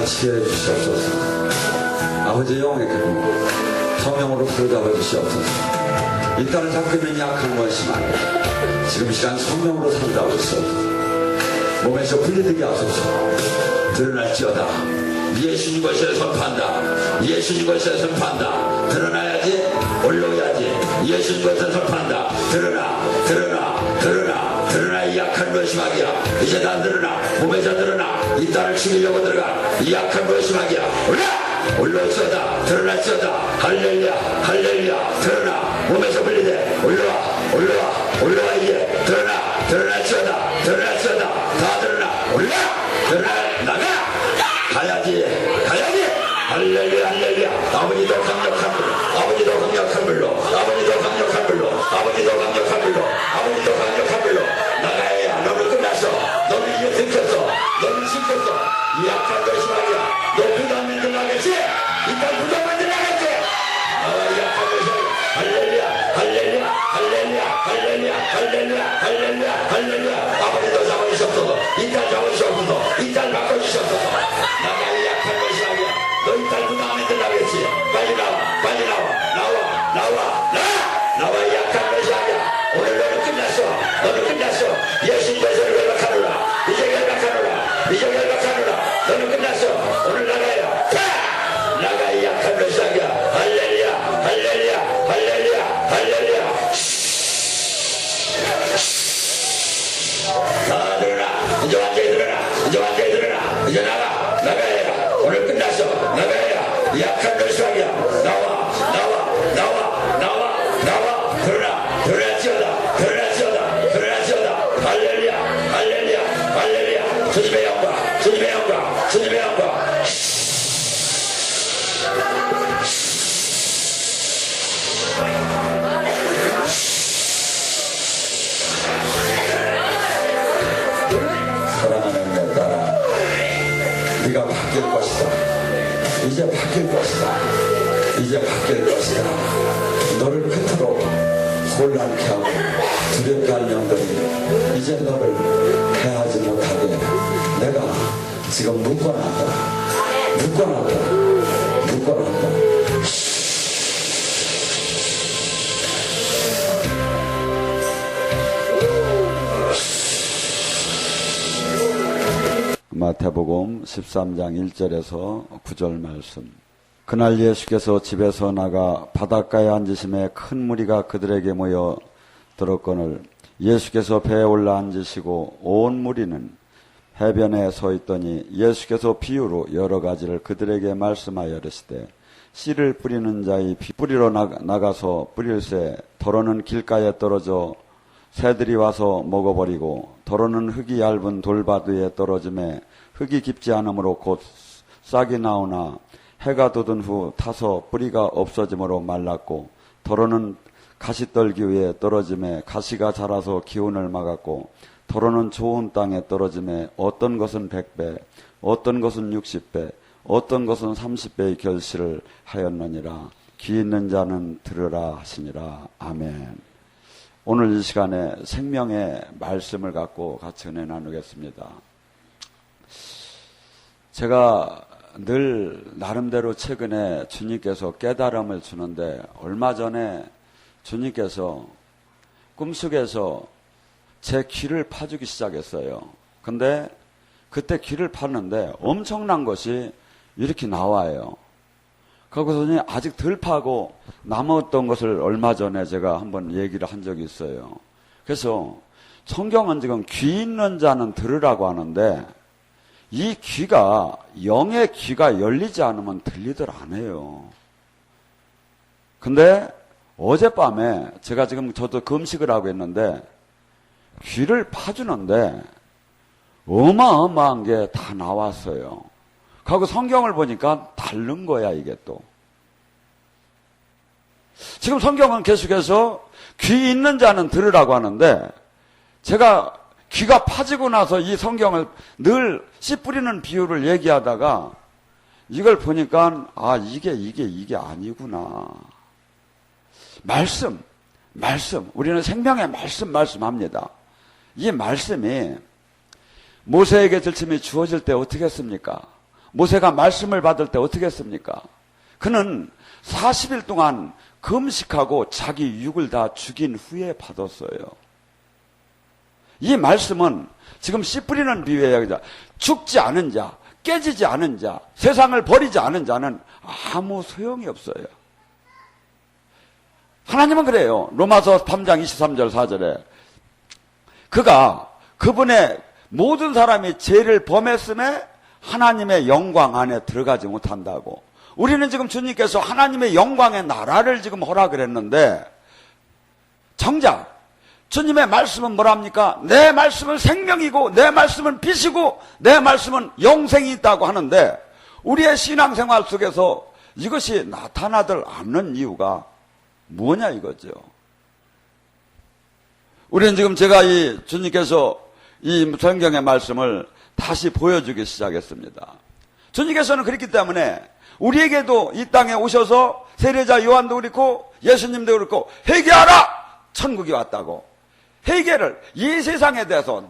지켜해 주시옵소서. 아버지 영의 기름 성령으로 부여잡아 주시옵소서. 이 딸은 잠깐은 약한 것이지만 지금 시간 성령으로 산다고 있옵소서. 몸에서 분리되게 하소서. 드러날지어다. 예수님 것을 선포한다. 예수님 것을 선포한다. 드러나야지, 올라오야지. 예수님 것을 선포한다. 드러나 이 약한 무엇이마귀야. 이제 다 드러나. 몸에서 드러나. 이 딸을 죽이려고 들어가 이 약한 무엇이마귀야. 올라올지어다. 드러날지어다. 할렐루야. 드러나. 몸에서 분리돼. 올라와 이제. 드러날지어다. 다 드러나. 나가. 가야지. 할렐루야. 아버지도 강력한 불로. 나가야. 너는 끝났어. 너는 이제 들켰어. 너는 씹혔어. 이 약한 것이 말이야. 너 부담 만들라겠지? 이딴 부담 만들라겠지? 나와 이 약한 것이 할렐루야. 아버지도 잡아주셨어도 이딴 잡아주셨어도 이딴 바꿔주셨어도 나가 이 약한 것이 말이야. 너 이딴 부담 만들라겠지? 빨리 나와 이 약한 것이 아니야. 오늘 너는 끝났어. 예수님 것을 열박하노라. 이제 열박하노라. 너는 끝났어. 오늘 나가야. 나가 이 약한 것이 아니야. 할렐루야. 다 드러나. 이제 완전히 드러나. 이제 나가야. 오늘 끝났어. 나가야. 이 약한 것이 아니야. 나와. 드러나지어다. 할렐루야. 주님의 영광. 사랑하는 내 딸아, 네가 바뀔 것이다. 이제 바뀔 것이다. 너를 끝으로 혼란케 하고 두렵게 할 영들이 이제 너를 해하지 못하게 내가 지금 묶어놨다. 마태복음 13장 1절에서 9절 말씀. 그날 예수께서 집에서 나가 바닷가에 앉으심에 큰 무리가 그들에게 모여 들었거늘 예수께서 배에 올라 앉으시고 온 무리는 해변에 서 있더니 예수께서 비유로 여러 가지를 그들에게 말씀하여 이르시되 씨를 뿌리는 자의 뿌리러 나가서 뿌릴새 더러는 길가에 떨어져 새들이 와서 먹어버리고 더러는 흙이 얇은 돌밭 위에 떨어짐에 흙이 깊지 않으므로 곧 싹이 나오나 해가 돋은 후 타서 뿌리가 없어짐으로 말랐고 더러는 가시떨기 위에 떨어짐에 가시가 자라서 기운을 막았고 더러는 좋은 땅에 떨어짐에 어떤 것은 100배 어떤 것은 60배 어떤 것은 30배의 결실을 하였느니라. 귀 있는 자는 들으라 하시니라. 아멘. 오늘 이 시간에 생명의 말씀을 갖고 같이 은혜 나누겠습니다. 제가 늘 나름대로 최근에 주님께서 깨달음을 주는데 얼마 전에 주님께서 꿈속에서 제 귀를 파주기 시작했어요. 근데 그때 귀를 팠는데 엄청난 것이 이렇게 나와요. 거기서는 아직 덜 파고 남았던 것을 얼마 전에 제가 한번 얘기를 한 적이 있어요. 그래서 성경은 지금 귀 있는 자는 들으라고 하는데 이 귀가 영의 귀가 열리지 않으면 들리들 안 해요. 근데 어젯밤에 제가 지금 저도 금식을 하고 있는데 귀를 파주는데 어마어마한 게 다 나왔어요. 그리고 성경을 보니까 다른 거야 이게 또. 지금 성경은 계속해서 귀 있는 자는 들으라고 하는데 제가 귀가 파지고 나서 이 성경을 늘 씨 뿌리는 비유를 얘기하다가 이걸 보니까 아 이게 아니구나. 말씀 우리는 생명의 말씀합니다. 이 말씀이 모세에게 들침이 주어질 때 어떻게 했습니까? 모세가 말씀을 받을 때 어떻게 했습니까? 그는 40일 동안 금식하고 자기 육을 다 죽인 후에 받았어요. 이 말씀은 지금 씨 뿌리는 비유예요. 죽지 않은 자, 깨지지 않은 자, 세상을 버리지 않은 자는 아무 소용이 없어요. 하나님은 그래요. 로마서 3장 23절 4절에 그분의 모든 사람이 죄를 범했음에 하나님의 영광 안에 들어가지 못한다고. 우리는 지금 주님께서 하나님의 영광의 나라를 지금 허락을 했는데 정작 주님의 말씀은 뭐랍니까? 내 말씀은 생명이고 내 말씀은 빛이고 내 말씀은 영생이 있다고 하는데 우리의 신앙생활 속에서 이것이 나타나들 않는 이유가 뭐냐 이거죠. 우리는 지금 제가 이 주님께서 이 성경의 말씀을 다시 보여주기 시작했습니다. 주님께서는 그렇기 때문에 우리에게도 이 땅에 오셔서 세례자 요한도 그렇고 예수님도 그렇고 회개하라! 천국이 왔다고. 회개를 이 세상에 대해서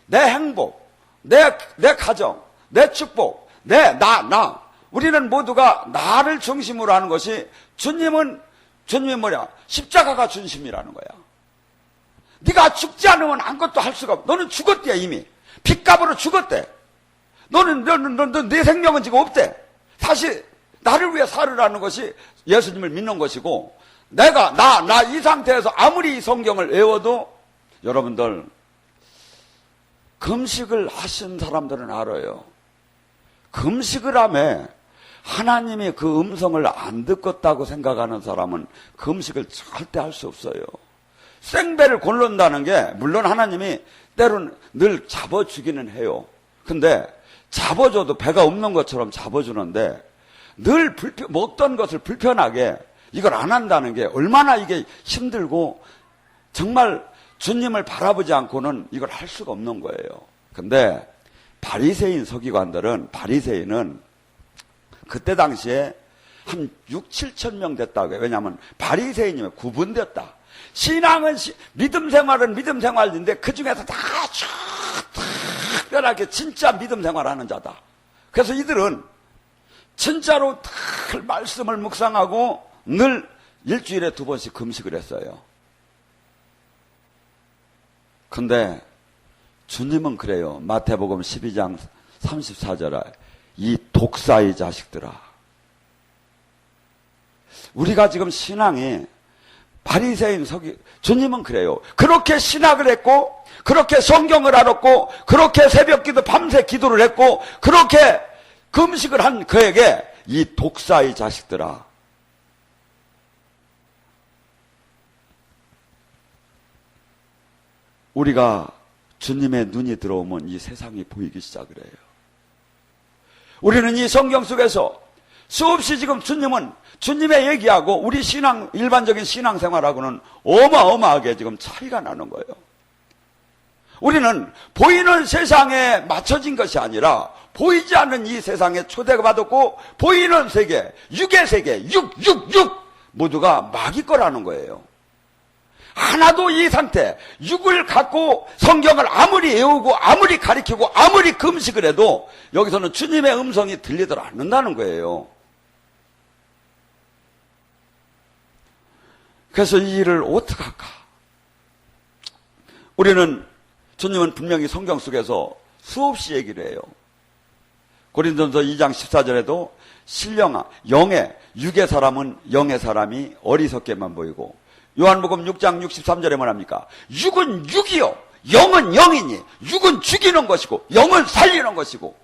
내 행복, 내 가정, 내 축복, 나 우리는 모두가 나를 중심으로 하는 것이 주님이 뭐냐? 십자가가 중심이라는 거야. 네가 죽지 않으면 아무것도 할 수가 없어. 너는 죽었대 이미. 핏값으로 죽었대. 너는 네 생명은 지금 없대. 사실 나를 위해 살으라는 것이 예수님을 믿는 것이고 내가 나 이 상태에서 아무리 이 성경을 외워도 여러분들 금식을 하신 사람들은 알아요. 금식을 하며 하나님이 그 음성을 안 듣겠다고 생각하는 사람은 금식을 절대 할 수 없어요. 생배를 고른다는 게 물론 하나님이 때로는 늘 잡아주기는 해요. 근데 잡아줘도 배가 없는 것처럼 잡아주는데 늘 먹던 것을 불편하게 이걸 안 한다는 게 얼마나 이게 힘들고 정말 주님을 바라보지 않고는 이걸 할 수가 없는 거예요. 근데 바리새인 바리새인은 그때 당시에 한 6, 7천 명 됐다고 해요. 왜냐하면 바리새인이면 구분됐다. 신앙은 믿음 생활은 믿음 생활인데 그 중에서 다 특별하게 진짜 믿음 생활하는 자다. 그래서 이들은 진짜로 늘 말씀을 묵상하고 늘 일주일에 2번씩 금식을 했어요. 근데 주님은 그래요. 마태복음 12장 34절에 이 독사의 자식들아. 우리가 지금 신앙이 바리새인 주님은 그래요. 그렇게 신학을 했고 그렇게 성경을 알았고 그렇게 새벽기도 밤새 기도를 했고 그렇게 금식을 한 그에게 이 독사의 자식들아. 우리가 주님의 눈이 들어오면 이 세상이 보이기 시작을 해요. 우리는 이 성경 속에서 수없이 지금 주님의 얘기하고 우리 일반적인 신앙생활하고는 어마어마하게 지금 차이가 나는 거예요. 우리는 보이는 세상에 맞춰진 것이 아니라 보이지 않는 이 세상에 초대가 받았고 보이는 세계, 육의 세계, 육 모두가 마귀 거라는 거예요. 하나도 이 상태, 육을 갖고 성경을 아무리 외우고 아무리 가리키고 아무리 금식을 해도 여기서는 주님의 음성이 들리들 않는다는 거예요. 그래서 이 일을 어떻게 할까? 주님은 분명히 성경 속에서 수없이 얘기를 해요. 고린도전서 2장 14절에도 신령아, 육의 사람은 영의 사람이 어리석게만 보이고 요한복음 6장 63절에 뭐랍니까? 육은 육이요, 영은 영이니 육은 죽이는 것이고 영은 살리는 것이고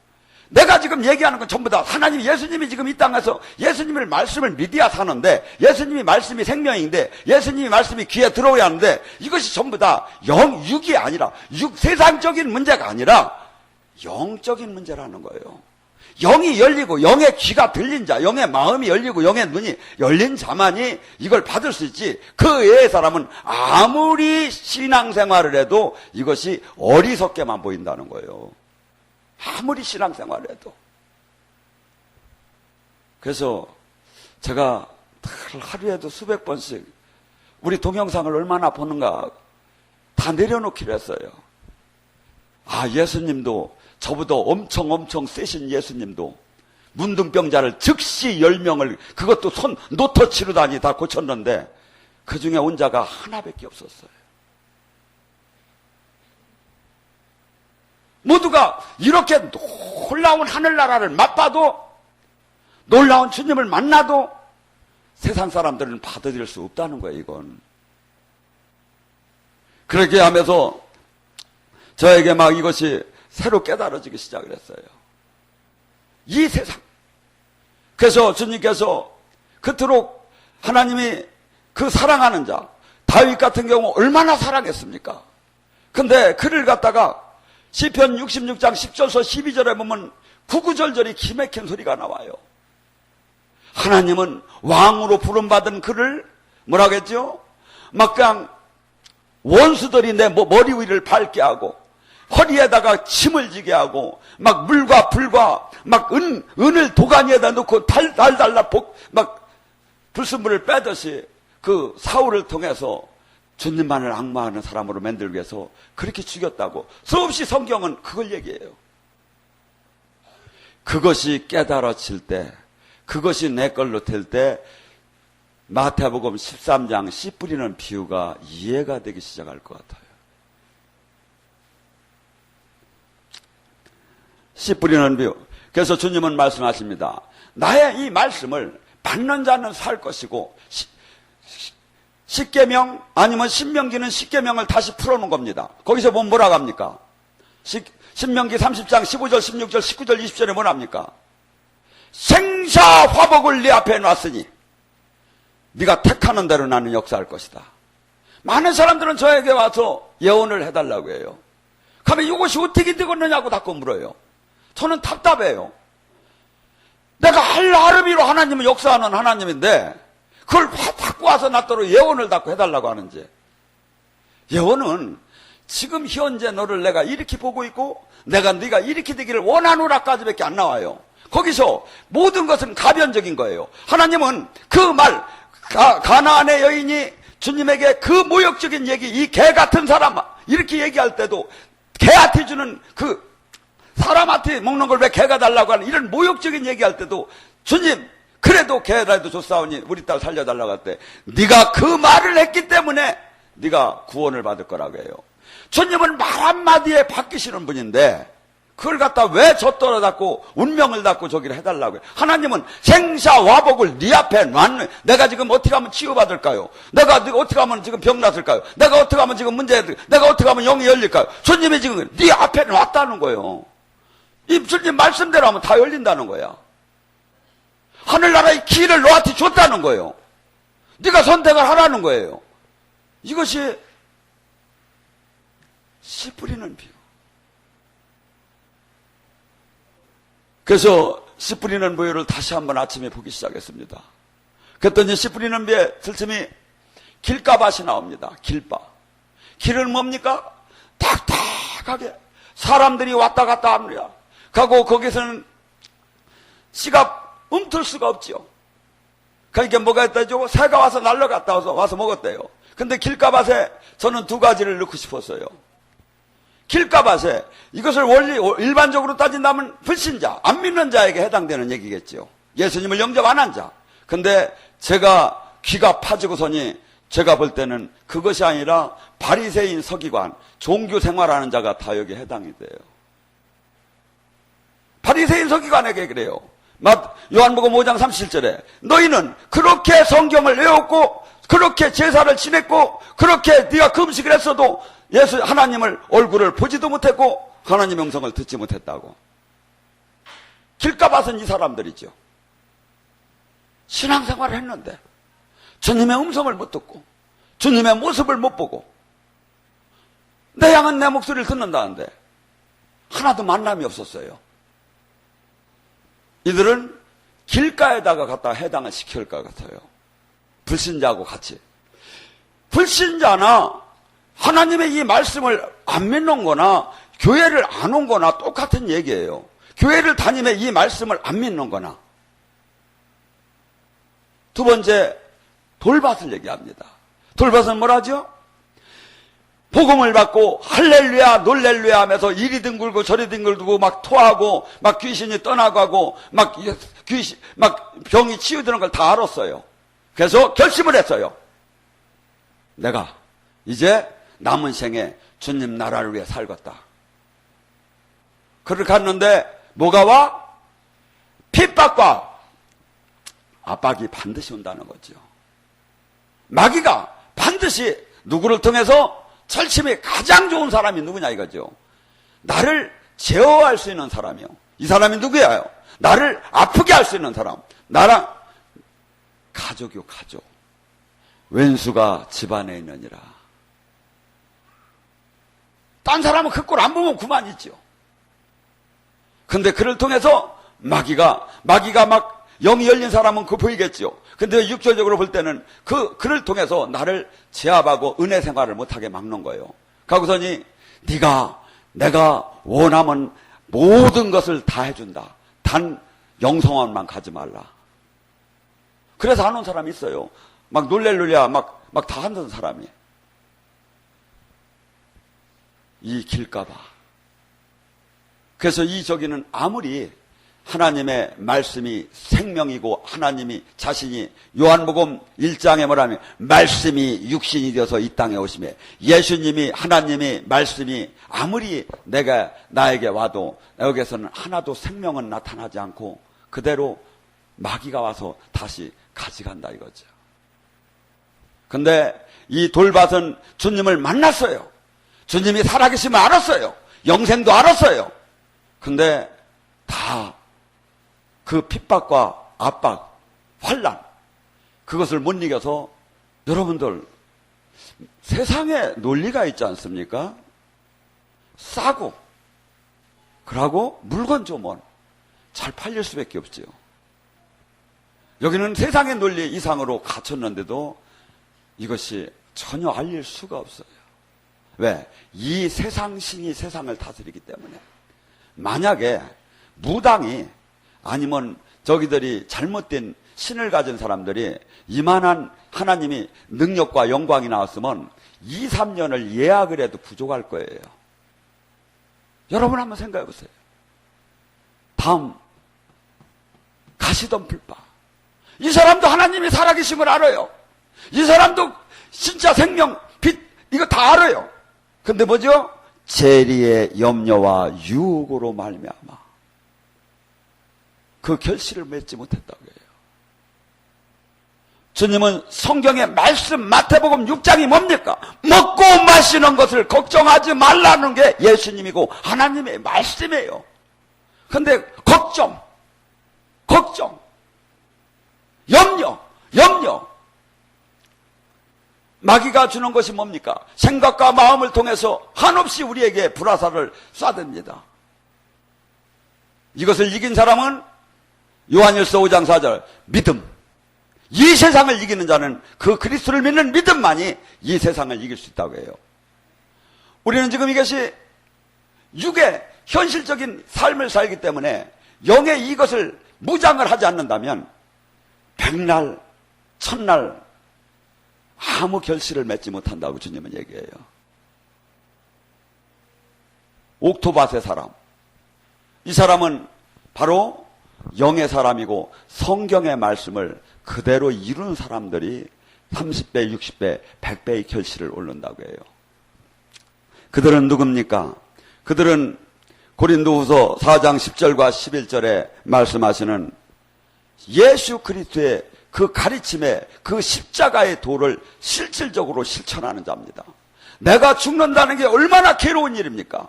내가 지금 얘기하는 건 전부 다 예수님이 지금 이 땅에서 예수님의 말씀을 믿어야 사는데 예수님이 말씀이 생명인데 예수님이 말씀이 귀에 들어오야 하는데 이것이 전부 다 육이 아니라 세상적인 문제가 아니라 영적인 문제라는 거예요. 영이 열리고 영의 귀가 들린 자, 영의 마음이 열리고 영의 눈이 열린 자만이 이걸 받을 수 있지 그 외의 사람은 아무리 신앙생활을 해도 이것이 어리석게만 보인다는 거예요. 아무리 신앙생활을 해도. 그래서 제가 하루에도 수백 번씩 우리 동영상을 얼마나 보는가 다 내려놓기로 했어요. 예수님도, 저보다 엄청 세신 예수님도 문둥병자를 즉시 10명을, 그것도 손 노터치르다니 다 고쳤는데 그 중에 온자가 하나밖에 없었어요. 모두가 이렇게 놀라운 하늘나라를 맛봐도, 놀라운 주님을 만나도 세상 사람들은 받아들일 수 없다는 거예요, 이건. 그렇게 하면서 저에게 막 이것이 새로 깨달아지기 시작을 했어요. 이 세상. 그래서 주님께서 그토록 하나님이 그 사랑하는 자, 다윗 같은 경우 얼마나 사랑했습니까? 근데 그를 갖다가 시편 66장 10절서 12절에 보면 구구절절이 기맥힌 소리가 나와요. 하나님은 왕으로 부름받은 그를 뭐라고 했죠? 막 그냥 원수들이 내 머리 위를 밟게 하고 허리에다가 침을 지게 하고 막 물과 불과 막 은을 도가니에다 놓고 달달달 막 불순물을 빼듯이 그 사울을 통해서 주님만을 악마하는 사람으로 만들기 위해서 그렇게 죽였다고. 수없이 성경은 그걸 얘기해요. 그것이 깨달아질 때, 그것이 내 걸로 될 때 마태복음 13장 씨 뿌리는 비유가 이해가 되기 시작할 것 같아요. 씨 뿌리는 비유. 그래서 주님은 말씀하십니다. 나의 이 말씀을 받는 자는 살 것이고, 십계명 아니면 신명기는 십계명을 다시 풀어놓은 겁니다. 거기서 보면 뭐라고 합니까? 신명기 30장 15절 16절 19절 20절에 뭐라 합니까? 생사화복을 네 앞에 놨으니 네가 택하는 대로 나는 역사할 것이다. 많은 사람들은 저에게 와서 예언을 해달라고 해요. 그러면 이것이 어떻게 되겠느냐고 자꾸 물어요. 저는 답답해요. 내가 할아르비로 하나님은 역사하는 하나님인데 그걸 왜 자꾸 와서 나더러 예언을 자꾸 해달라고 하는지. 예언은 지금 현재 너를 내가 이렇게 보고 있고 내가 네가 이렇게 되기를 원하노라까지밖에 안 나와요. 거기서 모든 것은 가변적인 거예요. 하나님은 그 말, 가나안의 여인이 주님에게 그 모욕적인 얘기, 이 개 같은 사람 이렇게 얘기할 때도 개한테 주는 그 사람한테 먹는 걸 왜 개가 달라고 하는 이런 모욕적인 얘기할 때도 주님 그래도 개라도 줬사오니 우리 딸 살려달라고 할 때 네가 그 말을 했기 때문에 네가 구원을 받을 거라고 해요. 주님은 말 한마디에 바뀌시는 분인데 그걸 갖다 왜 젖더러 닫고 운명을 닫고 저기를 해달라고 해요. 하나님은 생사화복을 네 앞에 놨네. 내가 지금 어떻게 하면 치유받을까요? 내가 어떻게 하면 지금 병 났을까요? 내가 어떻게 하면 지금 내가 어떻게 하면 영이 열릴까요? 주님이 지금 네 앞에 놨다는 거예요. 이 주님 말씀대로 하면 다 열린다는 거야. 하늘나라의 길을 너한테 줬다는 거예요. 네가 선택을 하라는 거예요. 이것이 씨 뿌리는 비유. 그래서 씨 뿌리는 비유를 다시 한번 아침에 보기 시작했습니다. 그랬더니 씨 뿌리는 비유에 들침이 길가밭이 나옵니다. 길바. 길은 뭡니까? 탁탁하게 사람들이 왔다 갔다 합니다. 가고 거기서는 씨가 움틀 수가 없지요. 그러니까 뭐가 했다죠? 새가 와서 날라갔다 와서 먹었대요. 근데 길가밭에 저는 두 가지를 넣고 싶었어요. 길가밭에 이것을 원리 일반적으로 따진다면 불신자, 안 믿는 자에게 해당되는 얘기겠죠. 예수님을 영접 안 한 자. 근데 제가 귀가 파지고서니 제가 볼 때는 그것이 아니라 바리새인 서기관, 종교 생활하는 자가 다 여기에 해당이 돼요. 바리새인 서기관에게 그래요. 요한복음 5장 37절에 너희는 그렇게 성경을 외웠고 그렇게 제사를 지냈고 그렇게 네가 금식을 했어도 예수 하나님을 얼굴을 보지도 못했고 하나님의 음성을 듣지 못했다고. 길가밭은 이 사람들이죠. 신앙생활을 했는데 주님의 음성을 못 듣고 주님의 모습을 못 보고 내 양은 내 목소리를 듣는다는데 하나도 만남이 없었어요. 이들은 길가에다가 갖다 해당을 시킬 것 같아요. 불신자하고 같이. 불신자나 하나님의 이 말씀을 안 믿는 거나 교회를 안 온 거나 똑같은 얘기예요. 교회를 다니며 이 말씀을 안 믿는 거나. 두 번째, 돌밭을 얘기합니다. 돌밭은 뭐라죠? 복음을 받고 할렐루야 놀렐루야 하면서 이리 뒹굴고 저리 뒹굴고 막 토하고 막 귀신이 떠나가고 막 병이 치유되는 걸 다 알았어요. 그래서 결심을 했어요. 내가 이제 남은 생에 주님 나라를 위해 살겠다. 그렇게 갔는데 뭐가 와? 핍박과 압박이 반드시 온다는 거죠. 마귀가 반드시 누구를 통해서 철심이 가장 좋은 사람이 누구냐 이거죠. 나를 제어할 수 있는 사람이요. 이 사람이 누구예요? 나를 아프게 할 수 있는 사람. 나랑 가족이요, 가족. 왼수가 집안에 있느니라. 딴 사람은 그 꼴 안 보면 그만이죠. 근데 그를 통해서 마귀가 막 영이 열린 사람은 그거 보이겠죠. 근데 육체적으로 볼 때는 그를 통해서 나를 제압하고 은혜 생활을 못하게 막는 거예요. 가고서니 내가 원하면 모든 것을 다 해준다. 단 영성원만 가지 말라. 그래서 안 온 사람이 있어요. 막 놀렐루야 막 다 하는 사람이. 이 길까봐. 그래서 이 저기는 아무리 하나님의 말씀이 생명이고 하나님이 자신이 요한복음 1장에 뭐라면 말씀이 육신이 되어서 이 땅에 오심에 예수님이 하나님이 말씀이 아무리 나에게 와도 여기에서는 하나도 생명은 나타나지 않고 그대로 마귀가 와서 다시 가져간다 이거죠. 근데 이 돌밭은 주님을 만났어요. 주님이 살아계심을 알았어요. 영생도 알았어요. 근데 다 그 핍박과 압박, 환난 그것을 못 이겨서 여러분들 세상에 논리가 있지 않습니까? 싸고 그러고 물건 주면 잘 팔릴 수밖에 없지요. 여기는 세상의 논리 이상으로 갇혔는데도 이것이 전혀 알릴 수가 없어요. 왜? 이 세상 신이 세상을 다스리기 때문에. 만약에 무당이 아니면 저기들이 잘못된 신을 가진 사람들이 이만한 하나님이 능력과 영광이 나왔으면 2, 3년을 예약을 해도 부족할 거예요. 여러분 한번 생각해 보세요. 다음 가시덤불바. 이 사람도 하나님이 살아계심을 알아요. 이 사람도 진짜 생명, 빛 이거 다 알아요. 근데 뭐죠? 재리의 염려와 유혹으로 말미암아 그 결실을 맺지 못했다고 해요. 주님은 성경의 말씀 마태복음 6장이 뭡니까? 먹고 마시는 것을 걱정하지 말라는 게 예수님이고 하나님의 말씀이에요. 근데 걱정, 염려. 마귀가 주는 것이 뭡니까? 생각과 마음을 통해서 한없이 우리에게 불화살을 쏴댑니다. 이것을 이긴 사람은 요한일서 5장 4절 믿음. 이 세상을 이기는 자는 그 그리스도를 믿는 믿음만이 이 세상을 이길 수 있다고 해요. 우리는 지금 이것이 육의 현실적인 삶을 살기 때문에 영의 이것을 무장을 하지 않는다면 백날, 천날 아무 결실을 맺지 못한다고 주님은 얘기해요. 옥토밭의 사람. 이 사람은 바로 영의 사람이고 성경의 말씀을 그대로 이룬 사람들이 30배, 60배, 100배의 결실을 얻는다고 해요. 그들은 누굽니까? 그들은 고린도후서 4장 10절과 11절에 말씀하시는 예수 그리스도의 그 가르침에 그 십자가의 도를 실질적으로 실천하는 자입니다. 내가 죽는다는 게 얼마나 괴로운 일입니까?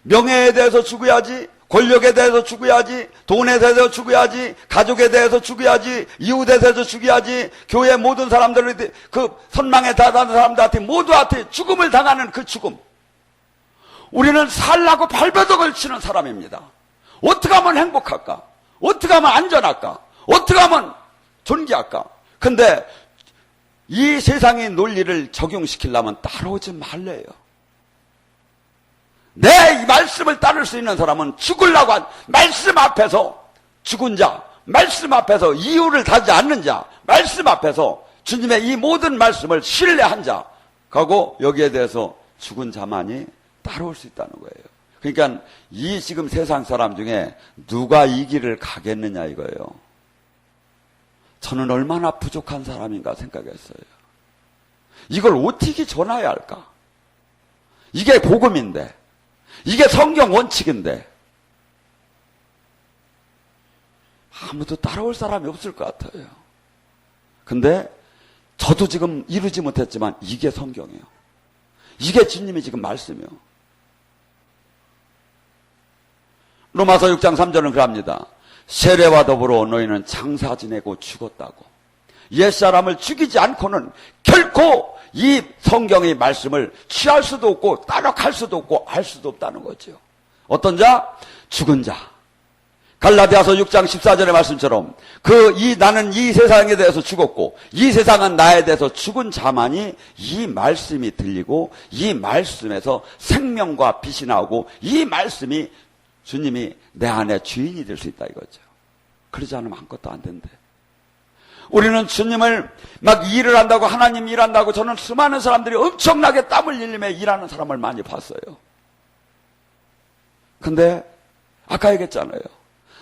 명예에 대해서 죽어야지, 권력에 대해서 죽어야지, 돈에 대해서 죽어야지, 가족에 대해서 죽어야지, 이웃에 대해서 죽어야지, 교회 모든 사람들이 그 선망에 다다는 사람들한테 모두한테 죽음을 당하는 그 죽음. 우리는 살라고 발버둥을 치는 사람입니다. 어떻게 하면 행복할까? 어떻게 하면 안전할까? 어떻게 하면 존귀할까? 근데 이 세상의 논리를 적용시키려면 따라오지 말래요. 내 이 말씀을 따를 수 있는 사람은 죽으려고 한 말씀 앞에서 죽은 자, 말씀 앞에서 이유를 다지 않는 자, 말씀 앞에서 주님의 이 모든 말씀을 신뢰한 자, 가고 여기에 대해서 죽은 자만이 따라올 수 있다는 거예요. 그러니까 이 지금 세상 사람 중에 누가 이 길을 가겠느냐 이거예요. 저는 얼마나 부족한 사람인가 생각했어요. 이걸 어떻게 전해야 할까? 이게 복음인데, 이게 성경 원칙인데 아무도 따라올 사람이 없을 것 같아요. 근데 저도 지금 이루지 못했지만 이게 성경이에요. 이게 주님이 지금 말씀이에요. 로마서 6장 3절은 그럽니다. 세례와 더불어 너희는 장사 지내고 죽었다고. 옛사람을 죽이지 않고는 결코 이 성경의 말씀을 취할 수도 없고 따라갈 수도 없고 알 수도 없다는 거죠. 어떤 자? 죽은 자. 갈라디아서 6장 14절의 말씀처럼 나는 이 세상에 대해서 죽었고 이 세상은 나에 대해서 죽은 자만이 이 말씀이 들리고 이 말씀에서 생명과 빛이 나오고 이 말씀이 주님이 내 안에 주인이 될 수 있다 이거죠. 그러지 않으면 아무것도 안 된대. 우리는 주님을 막 일을 한다고 하나님 일한다고 저는 수많은 사람들이 엄청나게 땀을 흘리며 일하는 사람을 많이 봤어요. 근데 아까 얘기했잖아요.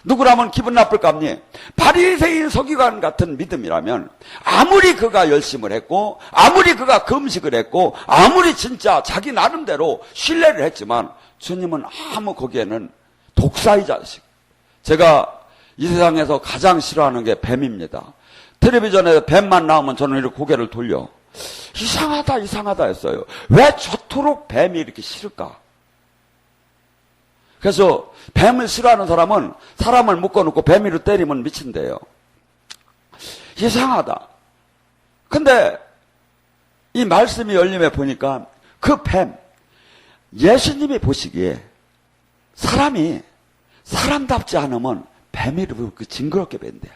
누구라면 기분 나쁠까 합니? 바리새인 서기관 같은 믿음이라면 아무리 그가 열심을 했고 아무리 그가 금식을 했고 아무리 진짜 자기 나름대로 신뢰를 했지만 주님은 아무 거기에는 독사의 자식. 제가 이 세상에서 가장 싫어하는 게 뱀입니다. 텔레비전에 뱀만 나오면 저는 이렇게 고개를 돌려. 이상하다 했어요. 왜 저토록 뱀이 이렇게 싫을까? 그래서 뱀을 싫어하는 사람은 사람을 묶어놓고 뱀이로 때리면 미친대요. 이상하다. 근데 이 말씀이 열림에 보니까 그 뱀, 예수님이 보시기에 사람이 사람답지 않으면 뱀이 그렇게 징그럽게 뱀대요.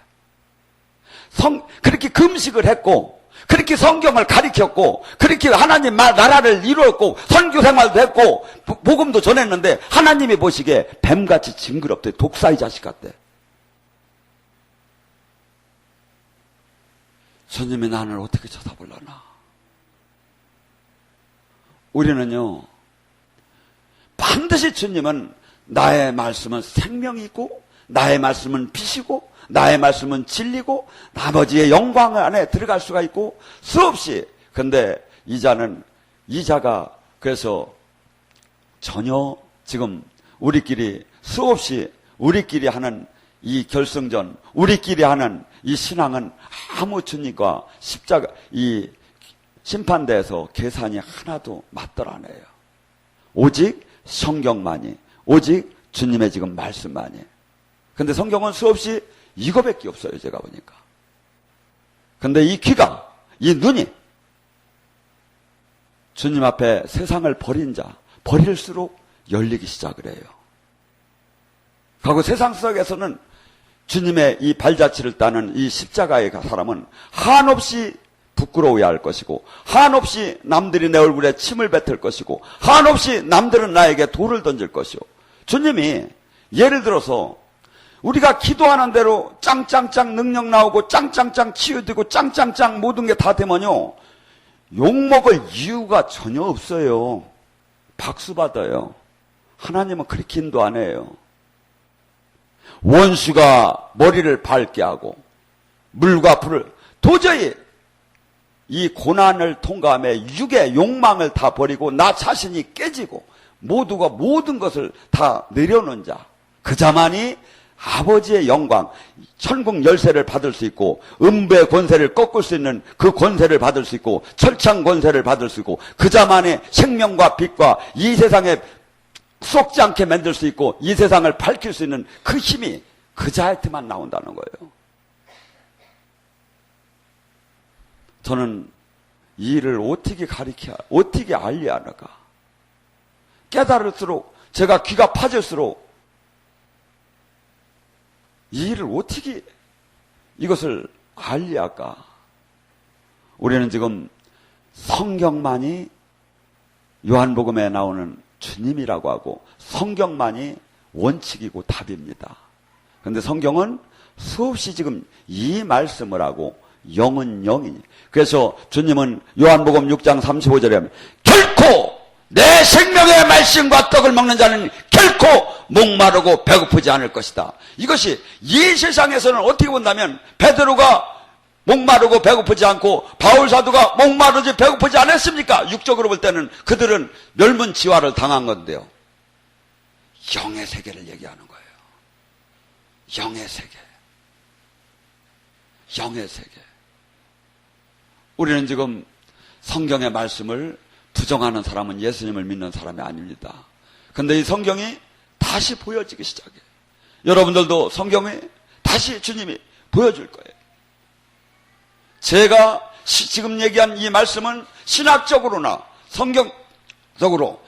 그렇게 금식을 했고 그렇게 성경을 가르쳤고 그렇게 하나님 나라를 이루었고 선교 생활도 했고 복음도 전했는데 하나님이 보시기에 뱀같이 징그럽대. 독사의 자식 같대. 주님이 나를 어떻게 쳐다보려나. 우리는요 반드시 주님은 나의 말씀은 생명이고 나의 말씀은 빛이고 나의 말씀은 진리고 아버지의 영광 안에 들어갈 수가 있고 수없이. 근데 이 자가 그래서 전혀 지금 우리끼리 수없이 우리끼리 하는 이 결승전, 우리끼리 하는 이 신앙은 아무 주님과 십자가 이 심판대에서 계산이 하나도 맞들 안 해요. 오직 성경만이, 오직 주님의 지금 말씀만이. 근데 성경은 수없이 이거밖에 없어요, 제가 보니까. 근데 이 귀가, 이 눈이 주님 앞에 세상을 버린 자, 버릴수록 열리기 시작을 해요. 그리고 세상 속에서는 주님의 이 발자취를 따는 이 십자가의 사람은 한없이 부끄러워야 할 것이고 한없이 남들이 내 얼굴에 침을 뱉을 것이고 한없이 남들은 나에게 돌을 던질 것이요. 주님이 예를 들어서 우리가 기도하는 대로 짱짱짱 능력 나오고 짱짱짱 치유되고 짱짱짱 모든 게 다 되면요 욕먹을 이유가 전혀 없어요. 박수 받아요. 하나님은 그렇게 인도 안 해요. 원수가 머리를 밟게 하고 물과 불을 도저히 이 고난을 통과함에 육의 욕망을 다 버리고 나 자신이 깨지고 모두가 모든 것을 다 내려놓은 자, 그 자만이 아버지의 영광, 천국 열쇠를 받을 수 있고 음부의 권세를 꺾을 수 있는 그 권세를 받을 수 있고 철창 권세를 받을 수 있고 그 자만의 생명과 빛과 이 세상에 썩지 않게 만들 수 있고 이 세상을 밝힐 수 있는 그 힘이 그 자한테만 나온다는 거예요. 저는 이 일을 어떻게 알려야 하는가. 깨달을수록 제가 귀가 파질수록 이 일을 어떻게 이것을 알려할까. 우리는 지금 성경만이 요한복음에 나오는 주님이라고 하고 성경만이 원칙이고 답입니다. 그런데 성경은 수없이 지금 이 말씀을 하고 영은 영이니. 그래서 주님은 요한복음 6장 35절에 하면 결코 내 생명의 말씀과 떡을 먹는 자는 결코 목마르고 배고프지 않을 것이다. 이것이 이 세상에서는 어떻게 본다면 베드로가 목마르고 배고프지 않고 바울 사도가 목마르지 배고프지 않았습니까? 육적으로 볼 때는 그들은 멸문지화를 당한 건데요. 영의 세계를 얘기하는 거예요. 영의 세계. 영의 세계. 우리는 지금 성경의 말씀을 부정하는 사람은 예수님을 믿는 사람이 아닙니다. 근데 이 성경이 다시 보여지기 시작해요. 여러분들도 성경에 다시 주님이 보여줄 거예요. 제가 지금 얘기한 이 말씀은 신학적으로나 성경적으로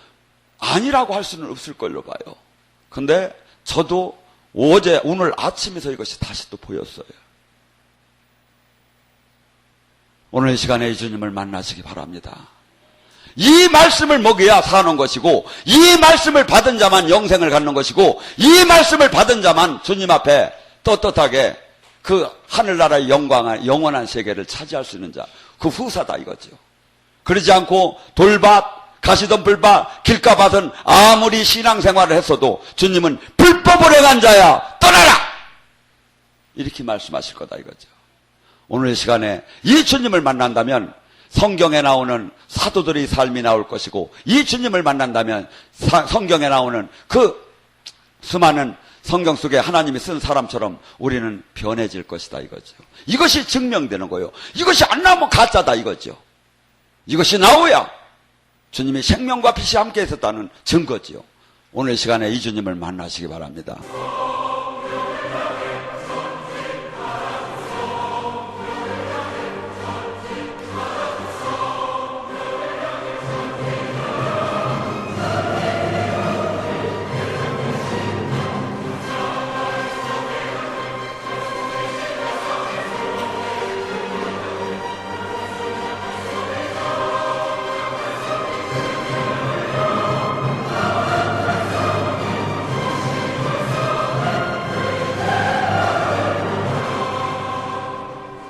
아니라고 할 수는 없을 걸로 봐요. 근데 저도 오늘 아침에서 이것이 다시 또 보였어요. 오늘 이 시간에 이 주님을 만나시기 바랍니다. 이 말씀을 먹여야 사는 것이고, 이 말씀을 받은 자만 영생을 갖는 것이고, 이 말씀을 받은 자만 주님 앞에 떳떳하게 그 하늘나라의 영광한 영원한 세계를 차지할 수 있는 자, 그 후사다 이거죠. 그러지 않고 돌밭, 가시덤불밭, 길가밭은 아무리 신앙생활을 했어도 주님은 불법을 행한 자야 떠나라! 이렇게 말씀하실 거다 이거죠. 오늘 이 시간에 이 주님을 만난다면 성경에 나오는 사도들의 삶이 나올 것이고, 이 주님을 만난다면 성경에 나오는 그 수많은 성경 속에 하나님이 쓴 사람처럼 우리는 변해질 것이다 이거죠. 이것이 증명되는 거예요. 이것이 안 나오면 가짜다 이거죠. 이것이 나오야 주님이 생명과 빛이 함께 있었다는 증거지요. 오늘 이 시간에 이 주님을 만나시기 바랍니다.